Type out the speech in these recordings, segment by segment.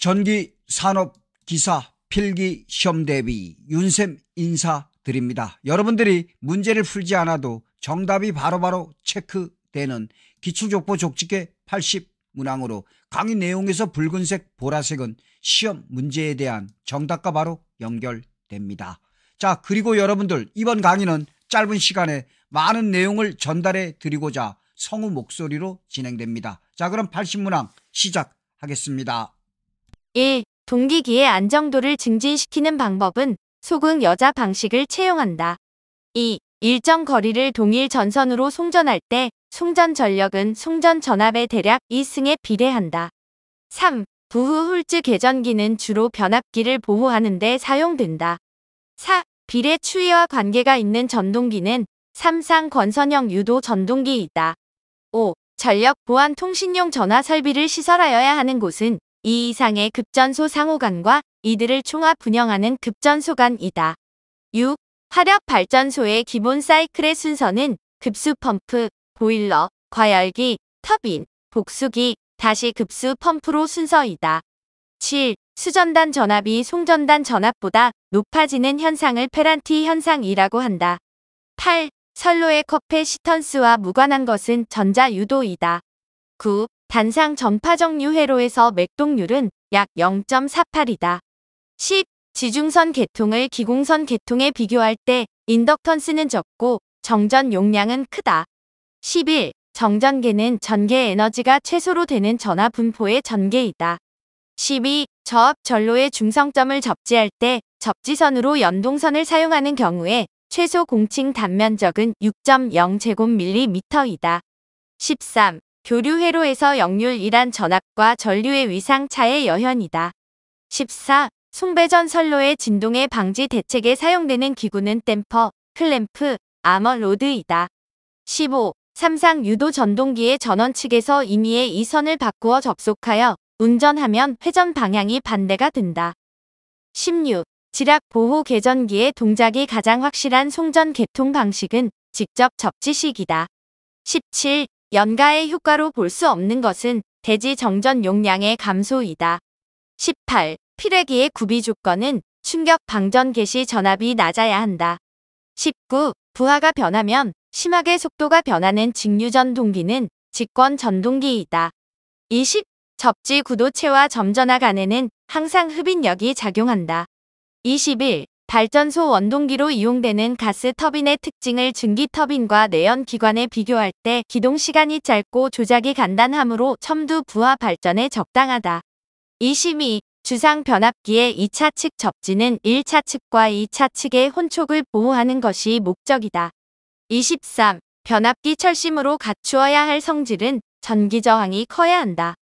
전기산업기사 필기시험 대비 윤쌤 인사드립니다. 여러분들이 문제를 풀지 않아도 정답이 바로바로 체크되는 기출족보 족집게 80문항으로 강의 내용에서 붉은색, 보라색은 시험 문제에 대한 정답과 바로 연결됩니다. 자, 그리고 여러분들 이번 강의는 짧은 시간에 많은 내용을 전달해 드리고자 성우 목소리로 진행됩니다. 자, 그럼 80문항 시작하겠습니다. 1. 동기기의 안정도를 증진시키는 방법은 소극 여자 방식을 채용한다. 2. 일정 거리를 동일 전선으로 송전할 때 송전 전력은 송전 전압의 대략 2승에 비례한다. 3. 부후 훌즈 개전기는 주로 변압기를 보호하는 데 사용된다. 4. 비례 추이와 관계가 있는 전동기는 3상 권선형 유도 전동기이다. 5. 전력 보안 통신용 전화 설비를 시설하여야 하는 곳은 2 이상의 급전소 상호간과 이들을 총합 운영하는 급전소간이다. 6. 화력 발전소의 기본 사이클의 순서는 급수 펌프, 보일러, 과열기, 터빈, 복수기, 다시 급수 펌프로 순서이다. 7. 수전단 전압이 송전단 전압보다 높아지는 현상을 페란티 현상이라고 한다. 8. 선로의 커패시턴스와 무관한 것은 전자유도이다. 9. 단상 전파정류 회로에서 맥동률은 약 0.48이다. 10. 지중선 계통을 기공선 계통에 비교할 때 인덕턴스는 적고 정전 용량은 크다. 11. 정전계는 전개 에너지가 최소로 되는 전화 분포의 전개이다. 12. 저압 전로의 중성점을 접지할 때 접지선으로 연동선을 사용하는 경우에 최소 공칭 단면적은 6.0제곱밀리미터이다. 13. 교류 회로에서 역률이란 전압과 전류의 위상차의 여현이다. 14. 송배전 선로의 진동의 방지 대책에 사용되는 기구는 댐퍼, 클램프, 아머로드이다. 15. 3상 유도 전동기의 전원 측에서 임의의 이 선을 바꾸어 접속하여 운전하면 회전 방향이 반대가 된다. 16. 지락 보호 개전기의 동작이 가장 확실한 송전 개통 방식은 직접 접지식이다. 17. 연가의 효과로 볼 수 없는 것은 대지 정전 용량의 감소이다. 18. 필회기의 구비 조건은 충격 방전 개시 전압이 낮아야 한다. 19. 부하가 변하면 심하게 속도가 변하는 직류전 동기는 직권 전동기이다. 20. 접지 구도체와 점전화 간에는 항상 흡인력이 작용한다. 21. 발전소 원동기로 이용되는 가스 터빈의 특징을 증기 터빈과 내연 기관에 비교할 때 기동 시간이 짧고 조작이 간단하므로 첨두 부하 발전에 적당하다. 22. 주상 변압기의 2차 측 접지는 1차 측과 2차 측의 혼촉을 보호하는 것이 목적이다. 23. 변압기 철심으로 갖추어야 할 성질은 전기 저항이 커야 한다.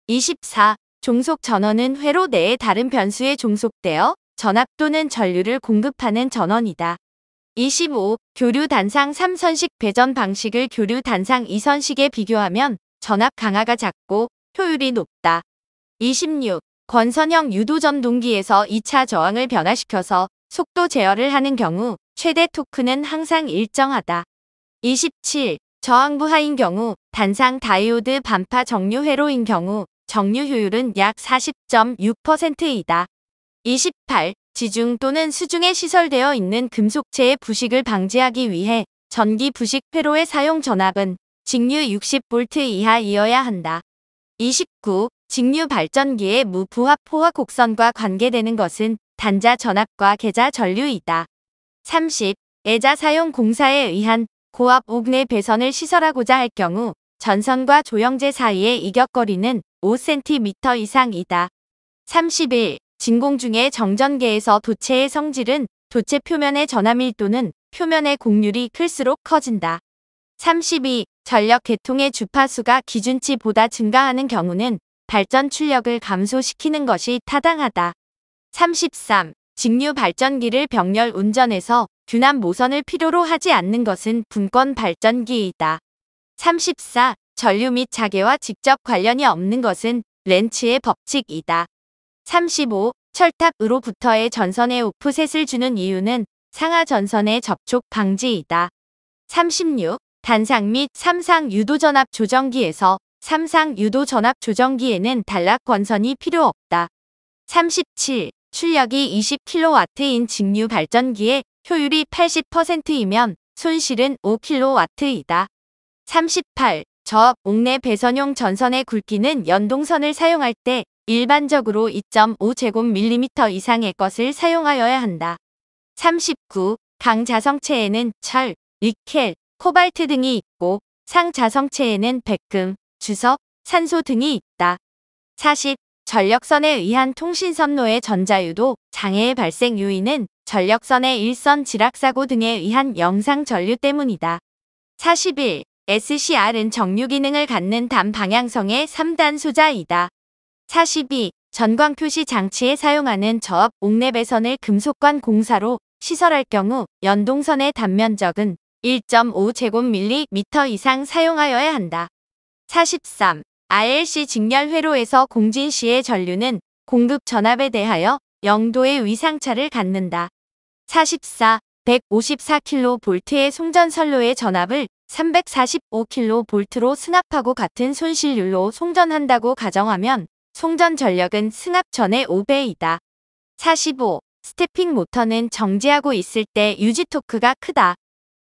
24. 종속 전원은 회로 내의 다른 변수에 종속되어 전압 또는 전류를 공급하는 전원이다. 25. 교류 단상 3선식 배전 방식을 교류 단상 2선식에 비교하면 전압 강하가 작고 효율이 높다. 26. 권선형 유도 전동기에서 2차 저항을 변화시켜서 속도 제어를 하는 경우 최대 토크는 항상 일정하다. 27. 저항부하인 경우 단상 다이오드 반파 정류 회로인 경우 정류 효율은 약 40.6%이다. 28. 지중 또는 수중에 시설되어 있는 금속체의 부식을 방지하기 위해 전기 부식 회로의 사용 전압은 직류 60V 이하이어야 한다. 29. 직류 발전기의 무부합 포화 곡선과 관계되는 것은 단자 전압과 계자 전류이다. 30. 애자 사용 공사에 의한 고압 옥내 배선을 시설하고자 할 경우 전선과 조영제 사이의 이격거리는 5cm 이상이다. 31. 진공 중의 정전계에서 도체의 성질은 도체 표면의 전하밀도는 표면의 곡률이 클수록 커진다. 32. 전력 계통의 주파수가 기준치보다 증가하는 경우는 발전 출력을 감소시키는 것이 타당하다. 33. 직류 발전기를 병렬 운전에서 균합 모선을 필요로 하지 않는 것은 분권 발전기이다. 34. 전류 및 자개와 직접 관련이 없는 것은 렌츠의 법칙이다. 35. 철탑으로부터의 전선에 오프셋을 주는 이유는 상하 전선의 접촉 방지이다. 36. 단상 및 3상 유도전압 조정기에서 3상 유도전압 조정기에는 단락 권선이 필요 없다. 37. 출력이 20kW인 직류 발전기에 효율이 80%이면 손실은 5kW이다. 38. 저압 옥내 배선용 전선의 굵기는 연동선을 사용할 때 일반적으로 2.5제곱밀리미터 이상의 것을 사용하여야 한다. 39. 강자성체에는 철, 니켈, 코발트 등이 있고 상자성체에는 백금, 주석, 산소 등이 있다. 40. 전력선에 의한 통신선로의 전자유도 장애의 발생 요인은 전력선의 일선 지락사고 등에 의한 영상 전류 때문이다. 41. SCR은 정류 기능을 갖는 단방향성의 3단 소자이다. 42. 전광표시 장치에 사용하는 저압 옥내 배선을 금속관 공사로 시설할 경우 연동선의 단면적은 1.5제곱밀리미터 이상 사용하여야 한다. 43. RLC 직렬 회로에서 공진 시의 전류는 공급 전압에 대하여 0도의 위상차를 갖는다. 44. 154kV의 송전선로의 전압을 345kV로 승합하고 같은 손실률로 송전한다고 가정하면 송전 전력은 승합 전의 5배이다. 45. 스태핑 모터는 정지하고 있을 때 유지 토크가 크다.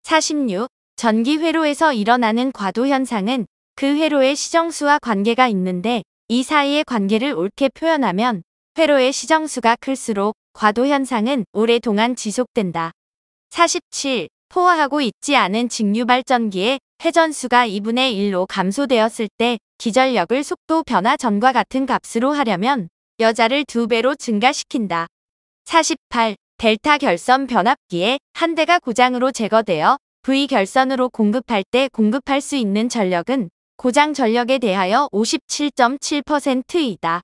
46. 전기 회로에서 일어나는 과도 현상은 그 회로의 시정수와 관계가 있는데 이 사이의 관계를 옳게 표현하면 회로의 시정수가 클수록 과도 현상은 오랫동안 지속된다. 47. 포화하고 있지 않은 직류 발전기의 회전수가 2분의 1로 감소되었을 때 기전력을 속도 변화 전과 같은 값으로 하려면 여자를 2배로 증가시킨다. 48. 델타 결선 변압기에 한 대가 고장으로 제거되어 V 결선으로 공급할 때 공급할 수 있는 전력은 고장 전력에 대하여 57.7%이다.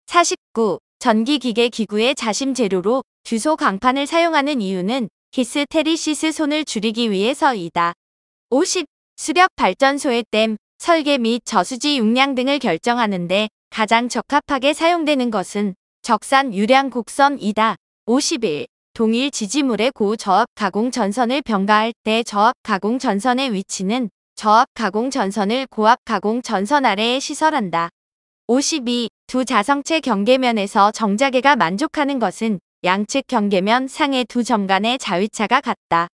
49. 전기기계 기구의 자심 재료로 규소 강판을 사용하는 이유는 히스테리시스 손을 줄이기 위해서이다. 50. 수력 발전소의 댐, 설계 및 저수지 용량 등을 결정하는데 가장 적합하게 사용되는 것은 적산 유량 곡선이다. 51. 동일 지지물의 고저압 가공 전선을 병가할 때 저압 가공 전선의 위치는 저압 가공 전선을 고압 가공 전선 아래에 시설한다. 52. 두 자성체 경계면에서 정자계가 만족하는 것은 양측 경계면 상의 두 점 간의 자위차가 같다.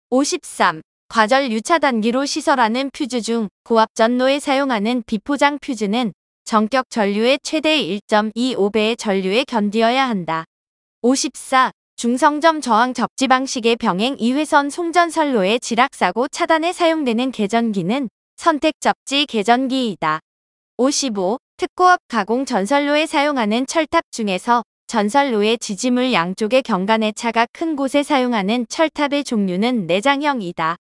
53. 과전류 차단기로 시설하는 퓨즈 중 고압 전로에 사용하는 비포장 퓨즈는 전격 전류의 최대 1.25배의 전류에 견디어야 한다. 54. 중성점 저항 접지 방식의 병행 2회선 송전선로의 지락사고 차단에 사용되는 개전기는 선택 접지 개전기이다. 55. 특고압 가공 전선로에 사용하는 철탑 중에서 전선로의 지지물 양쪽의 경관의 차가 큰 곳에 사용하는 철탑의 종류는 내장형이다.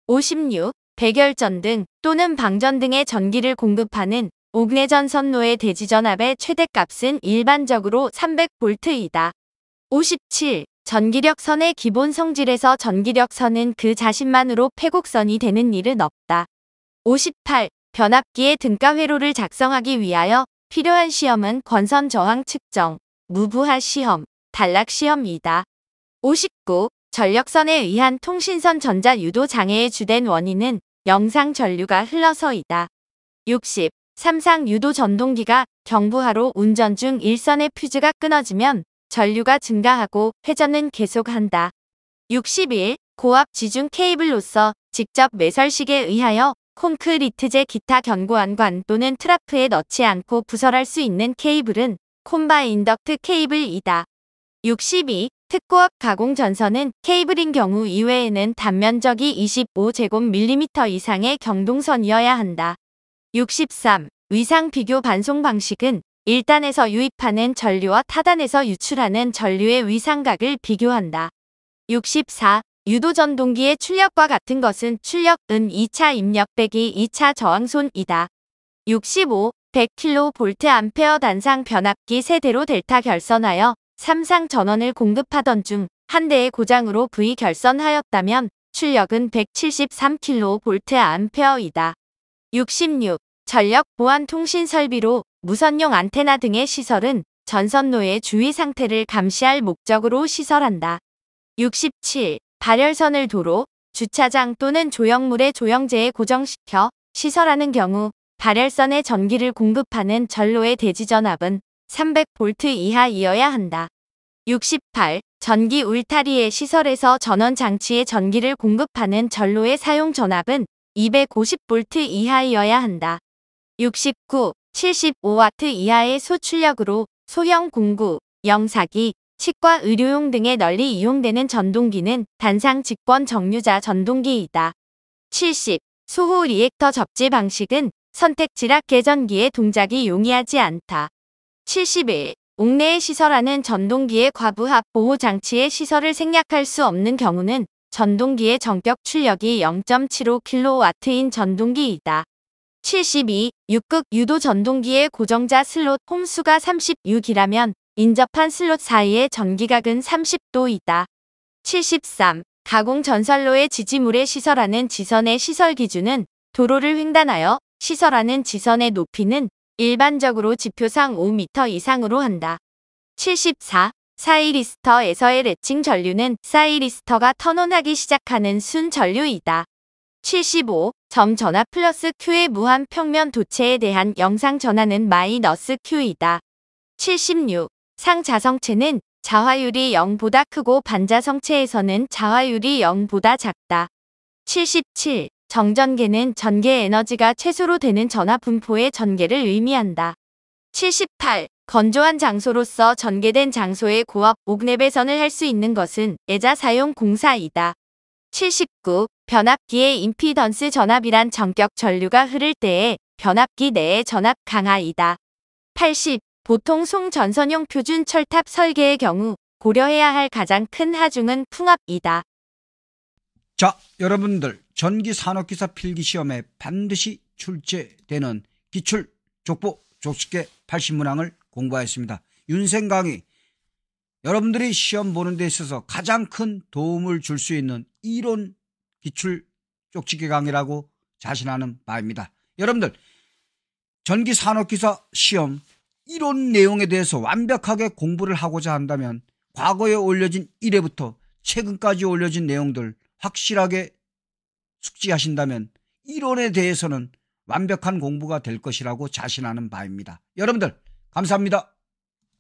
56. 배결전 등 또는 방전 등의 전기를 공급하는 옥내전 선로의 대지전압의 최대값은 일반적으로 300V이다. 57. 전기력선의 기본 성질에서 전기력선은 그 자신만으로 폐곡선이 되는 일은 없다. 58. 변압기의 등가 회로를 작성하기 위하여 필요한 시험은 권선 저항 측정, 무부하 시험, 단락 시험이다. 59. 전력선에 의한 통신선 전자 유도 장애의 주된 원인은 영상 전류가 흘러서이다. 60. 삼상 유도 전동기가 경부하로 운전 중 일선의 퓨즈가 끊어지면 전류가 증가하고 회전은 계속한다. 61. 고압 지중 케이블로서 직접 매설식에 의하여 콘크리트제 기타 견고한 또는 트라프에 넣지 않고 부설할 수 있는 케이블은 콤바인덕트 케이블이다. 62. 특고압 가공 전선은 케이블인 경우 이외에는 단면적이 25제곱밀리미터 이상의 경동선이어야 한다. 63. 위상 비교 반송 방식은 1단에서 유입하는 전류와 타단에서 유출하는 전류의 위상각을 비교한다. 64. 유도전동기의 출력과 같은 것은 출력은 2차 입력 빼기 2차 저항손이다. 65. 100kVA 단상 변압기 세대로 델타 결선하여 3상 전원을 공급하던 중 한 대의 고장으로 V 결선하였다면 출력은 173kVA이다. 66. 전력 보안 통신 설비로 무선용 안테나 등의 시설은 전선로의 주위 상태를 감시할 목적으로 시설한다. 67. 발열선을 도로, 주차장 또는 조형물의 조형제에 고정시켜 시설하는 경우 발열선에 전기를 공급하는 전로의 대지전압은 300V 이하이어야 한다. 68. 전기 울타리의 시설에서 전원 장치에 전기를 공급하는 전로의 사용 전압은 250V 이하이어야 한다. 69. 75W 이하의 소출력으로 소형 공구, 영사기, 치과 의료용 등에 널리 이용되는 전동기는 단상 직권 정류자 전동기이다. 70. 소호 리액터 접지 방식은 선택 지락 계전기의 동작이 용이하지 않다. 71. 옥내에 시설하는 전동기의 과부하 보호 장치의 시설을 생략할 수 없는 경우는 전동기의 전격 출력이 0.75kW인 전동기이다. 72. 6극 유도 전동기의 고정자 슬롯 홈수가 36이라면 인접한 슬롯 사이의 전기각은 30도이다. 73. 가공 전선로의 지지물에 시설하는 지선의 시설 기준은 도로를 횡단하여 시설하는 지선의 높이는 일반적으로 지표상 5m 이상으로 한다. 74. 사이리스터에서의 레칭 전류는 사이리스터가 턴온하기 시작하는 순 전류이다. 75. 점 전압 플러스 Q의 무한 평면 도체에 대한 영상 전하는 마이너스 Q이다. 76. 상자성체는 자화율이 0보다 크고 반자성체에서는 자화율이 0보다 작다. 77. 정전계는 전개 에너지가 최소로 되는 전화 분포의 전개를 의미한다. 78. 건조한 장소로서 전개된 장소의 고압 옥내 배선을 할 수 있는 것은 애자 사용 공사이다. 79. 변압기의 임피던스 전압이란 전격 전류가 흐를 때에 변압기 내의 전압 강하이다. 80. 보통 송전선용 표준 철탑 설계의 경우 고려해야 할 가장 큰 하중은 풍압이다. 자, 여러분들 전기 산업기사 필기시험에 반드시 출제되는 기출 족보 족식계 80문항을 공부하였습니다. 윤생 강의, 여러분들이 시험 보는 데 있어서 가장 큰 도움을 줄 수 있는 이론 기출 쪽지기 강의라고 자신하는 바입니다. 여러분들 전기 산업기사 시험 이론 내용에 대해서 완벽하게 공부를 하고자 한다면 과거에 올려진 1회부터 최근까지 올려진 내용들 확실하게 숙지하신다면 이론에 대해서는 완벽한 공부가 될 것이라고 자신하는 바입니다. 여러분들 감사합니다.